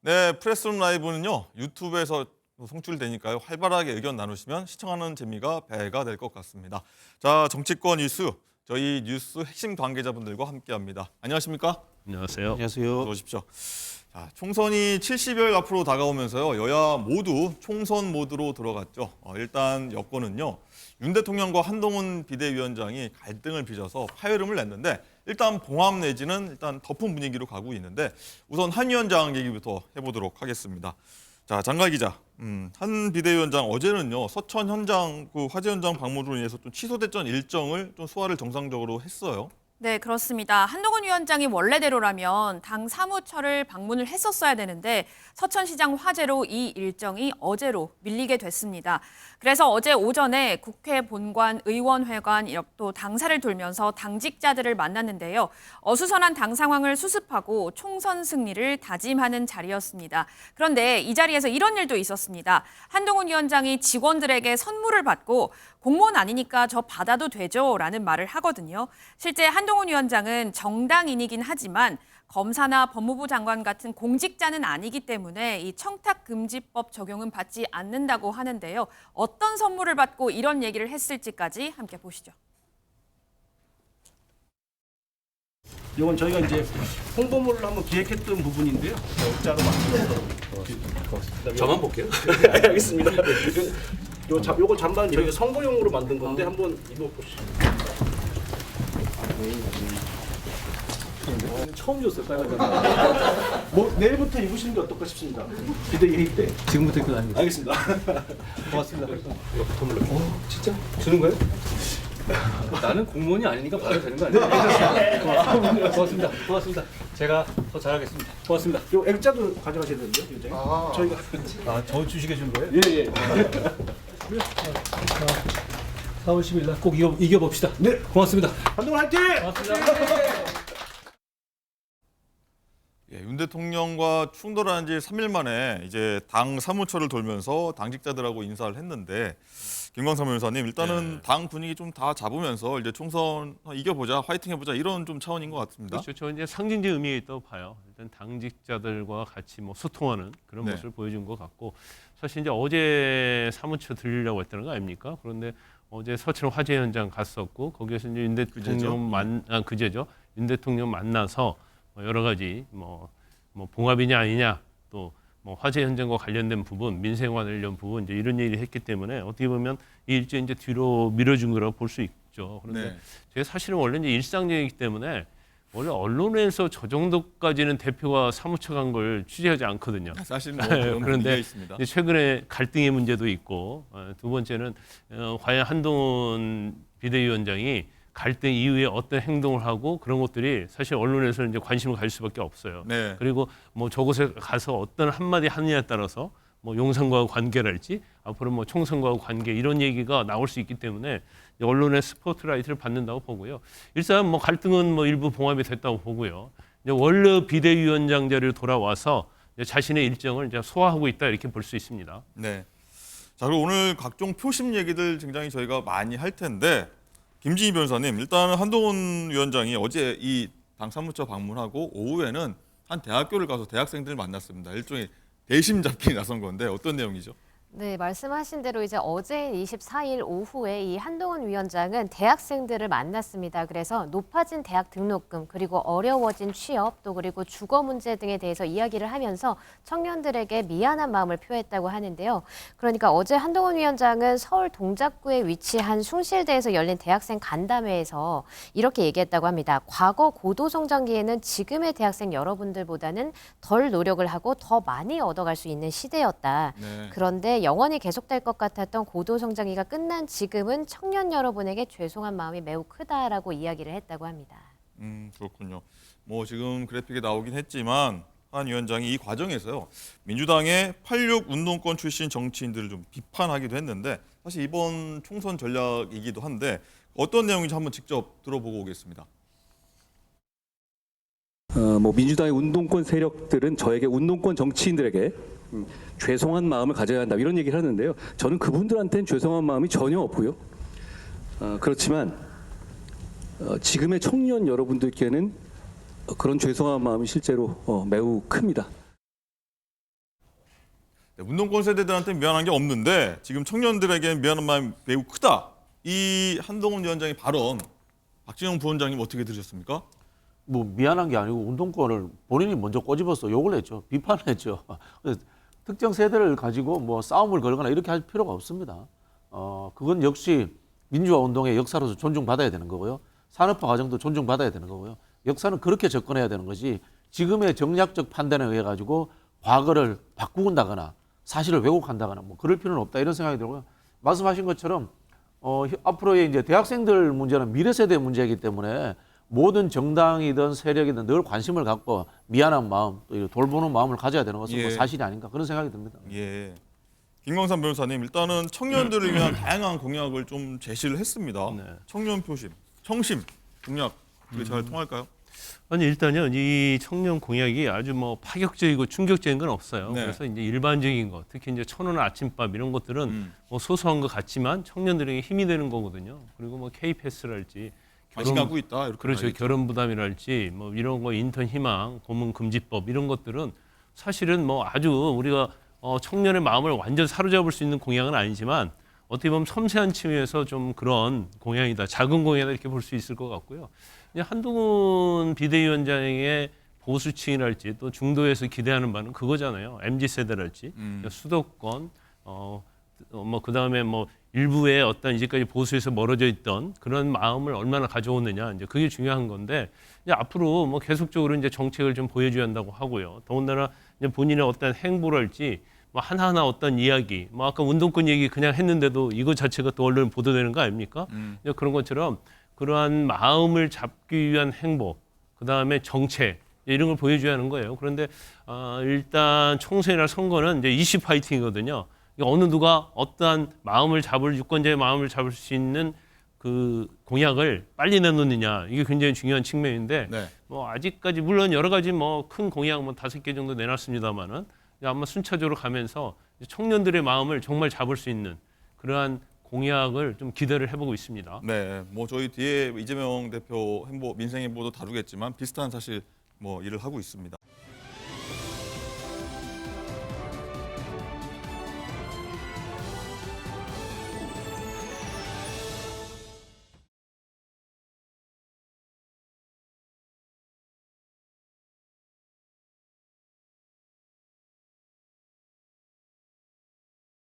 네, 프레스룸 라이브는요, 유튜브에서 송출되니까요. 활발하게 의견 나누시면 시청하는 재미가 배가 될 것 같습니다. 자, 정치권 뉴스, 저희 뉴스 핵심 관계자분들과 함께합니다. 안녕하십니까? 안녕하세요. 어서 오십시오. 자, 총선이 70일 앞으로 다가오면서요. 여야 모두 총선 모드로 들어갔죠. 일단 여권은요. 윤 대통령과 한동훈 비대위원장이 갈등을 빚어서 파열음을 냈는데 일단 봉합 내지는 일단 덮은 분위기로 가고 있는데 우선 한 위원장 얘기부터 해보도록 하겠습니다. 자, 장가 기자, 한 비대위원장 어제는요. 서천 현장 그 화재 현장 방문으로 인해서 좀 취소됐던 일정을 좀 소화를 정상적으로 했어요. 네, 그렇습니다. 한동훈 위원장이 원래대로라면 당 사무처를 방문을 했었어야 되는데 서천시장 화재로 이 일정이 어제로 밀리게 됐습니다. 그래서 어제 오전에 국회 본관, 의원회관, 또 당사를 돌면서 당직자들을 만났는데요. 어수선한 당 상황을 수습하고 총선 승리를 다짐하는 자리였습니다. 그런데 이 자리에서 이런 일도 있었습니다. 한동훈 위원장이 직원들에게 선물을 받고 공무원 아니니까 저 받아도 되죠? 라는 말을 하거든요. 실제 한동훈 위원장은 정당인이긴 하지만 검사나 법무부 장관 같은 공직자는 아니기 때문에 이 청탁금지법 적용은 받지 않는다고 하는데요. 어떤 선물을 받고 이런 얘기를 했을지까지 함께 보시죠. 이건 저희가 이제 홍보물을 한번 기획했던 부분인데요. 역자로 만들어서 저만 볼게요. 알겠습니다. 요거 잠깐 저희가 선거용으로 만든 건데 한번 입어보시죠. 처음 줬어요, 빨간 뭐 내일부터 입으시는 게 어떨까 싶습니다. 비대위 때. 지금부터 입고 다닙니다. 알겠습니다. 고맙습니다. 선물로. 진짜 주는 거예요? 나는 공무원이 아니니까 받아도 되는 거 아니에요? 고맙습니다. 고맙습니다. 제가 더 잘하겠습니다. 고맙습니다. 요 액자도 가져가셔야 되는데요, 위원장님. 저희가 저 주시게 준 거예요? 예. 4월 10일 날 꼭 이겨봅시다. 네. 고맙습니다. 한동훈 화이팅! 고맙습니다. 예, 윤 대통령과 충돌한 지 3일 만에 이제 당 사무처를 돌면서 당직자들하고 인사를 했는데 김광삼 변호사님 일단은 당 분위기 좀 다 잡으면서 이제 총선 이겨보자, 화이팅 해보자 이런 좀 차원인 것 같습니다. 그렇죠. 저 이제 상징적 의미가 있다고 봐요. 일단 당직자들과 같이 뭐 소통하는 그런 네. 모습을 보여준 것 같고 사실 이제 어제 사무처 들리려고 했다는 거 아닙니까? 그런데 어제 서천 화재 현장 갔었고 거기에서 이제 윤 대통령 그제죠. 윤 대통령 만나서 여러 가지 뭐 봉합이냐 아니냐 또 뭐 화재 현장과 관련된 부분, 민생 관련 부분 이제 이런 얘기를 했기 때문에 어떻게 보면 이 일정이 이제 뒤로 밀어준 거라고 볼 수 있죠. 그런데 네. 제가 사실은 원래 이제 일상적이기 때문에 원래 언론에서 저 정도까지는 대표가 사무처 간 걸 취재하지 않거든요. 사실 뭐 그런 그런데 의미가 있습니다. 이제 최근에 갈등의 문제도 있고 두 번째는 과연 한동훈 비대위원장이 갈등 이후에 어떤 행동을 하고 그런 것들이 사실 언론에서는 이제 관심을 가질 수밖에 없어요. 네. 그리고 뭐 저곳에 가서 어떤 한마디 하느냐에 따라서 뭐 용산과 관계랄지 앞으로 뭐 총선과 관계 이런 얘기가 나올 수 있기 때문에 언론의 스포트라이트를 받는다고 보고요. 일단 뭐 갈등은 뭐 일부 봉합이 됐다고 보고요. 이제 원래 비대위원장 자리로 돌아와서 이제 자신의 일정을 이제 소화하고 있다 이렇게 볼 수 있습니다. 네. 자, 그리고 오늘 각종 표심 얘기들 굉장히 저희가 많이 할 텐데 김진희 변호사님, 일단은 한동훈 위원장이 어제 이 당 사무처 방문하고 오후에는 한 대학교를 가서 대학생들을 만났습니다. 일종의 대심 잡기 나선 건데 어떤 내용이죠? 네, 말씀하신 대로 이제 어제 24일 오후에 이 한동훈 위원장은 대학생들을 만났습니다. 그래서 높아진 대학 등록금, 그리고 어려워진 취업, 또 그리고 주거 문제 등에 대해서 이야기를 하면서 청년들에게 미안한 마음을 표했다고 하는데요. 그러니까 어제 한동훈 위원장은 서울 동작구에 위치한 숭실대에서 열린 대학생 간담회에서 이렇게 얘기했다고 합니다. 과거 고도성장기에는 지금의 대학생 여러분들보다는 덜 노력을 하고 더 많이 얻어갈 수 있는 시대였다. 네. 그런데 영원히 계속될 것 같았던 고도성장기가 끝난 지금은 청년 여러분에게 죄송한 마음이 매우 크다라고 이야기를 했다고 합니다. 그렇군요. 뭐 지금 그래픽에 나오긴 했지만 한 위원장이 이 과정에서요. 민주당의 86 운동권 출신 정치인들을 좀 비판하기도 했는데 사실 이번 총선 전략이기도 한데 어떤 내용인지 한번 직접 들어보고 오겠습니다. 민주당의 운동권 세력들은 저에게 운동권 정치인들에게 죄송한 마음을 가져야 한다 이런 얘기를 하는데요. 저는 그분들한테는 죄송한 마음이 전혀 없고요. 그렇지만 지금의 청년 여러분들께는 그런 죄송한 마음이 실제로 매우 큽니다. 네, 운동권 세대들한테 미안한 게 없는데 지금 청년들에게 미안한 마음이 매우 크다. 이 한동훈 위원장의 발언, 박진영 부원장님 어떻게 들으셨습니까? 뭐 미안한 게 아니고 운동권을 본인이 먼저 꼬집어서 욕을 했죠. 비판을 했죠. 그래서 특정 세대를 가지고 뭐 싸움을 걸거나 이렇게 할 필요가 없습니다. 그건 역시 민주화 운동의 역사로서 존중받아야 되는 거고요. 산업화 과정도 존중받아야 되는 거고요. 역사는 그렇게 접근해야 되는 거지 지금의 정략적 판단에 의해 가지고 과거를 바꾸는다거나 사실을 왜곡한다거나 뭐 그럴 필요는 없다 이런 생각이 들고요. 말씀하신 것처럼 앞으로의 이제 대학생들 문제는 미래 세대 문제이기 때문에 모든 정당이든 세력이든 늘 관심을 갖고 미안한 마음 또 돌보는 마음을 가져야 되는 것은 뭐 예. 사실이 아닌가 그런 생각이 듭니다. 예. 김광삼 변호사님, 일단은 청년들을 위한 다양한 공약을 좀 제시를 했습니다. 네. 청년 표심, 청심 공약 어떻게 잘 통할까요? 아니 일단요 이 청년 공약이 아주 뭐 파격적이고 충격적인 건 없어요. 네. 그래서 이제 일반적인 거, 특히 이제 1,000원 아침밥 이런 것들은 뭐 소소한 것 같지만 청년들에게 힘이 되는 거거든요. 그리고 뭐 K-패스랄지 관심 갖고 있다 이렇게 그렇죠. 봐야겠죠. 결혼 부담이랄지 뭐 이런 거 인턴 희망, 고문 금지법 이런 것들은 사실은 뭐 아주 우리가 청년의 마음을 완전 사로잡을 수 있는 공약은 아니지만 어떻게 보면 섬세한 측면에서 좀 그런 공약이다, 작은 공약이다 이렇게 볼 수 있을 것 같고요. 이제 한동훈 비대위원장의 보수층이랄지 또 중도에서 기대하는 바는 그거잖아요. MZ 세대랄지 수도권, 뭐 그다음에 뭐 일부의 어떤 이제까지 보수에서 멀어져 있던 그런 마음을 얼마나 가져오느냐 이제 그게 중요한 건데 이제 앞으로 뭐 계속적으로 이제 정책을 좀 보여줘야 한다고 하고요. 더군다나 이제 본인의 어떤 행보랄지 뭐 하나하나 어떤 이야기, 뭐 아까 운동권 얘기 그냥 했는데도 이거 자체가 또 언론 보도되는 거 아닙니까? 이제 그런 것처럼 그러한 마음을 잡기 위한 행보, 그 다음에 정책 이런 걸 보여줘야 하는 거예요. 그런데 일단 총선이나 선거는 이제 이슈 파이팅이거든요. 어느 누가 어떠한 마음을 잡을 유권자의 마음을 잡을 수 있는 그 공약을 빨리 내놓느냐 이게 굉장히 중요한 측면인데 네. 뭐 아직까지 물론 여러 가지 뭐 큰 공약 뭐 5개 정도 내놨습니다만은 아마 순차적으로 가면서 청년들의 마음을 정말 잡을 수 있는 그러한 공약을 좀 기대를 해보고 있습니다. 네, 뭐 저희 뒤에 이재명 대표 민생 행보도 다루겠지만 비슷한 사실 뭐 일을 하고 있습니다.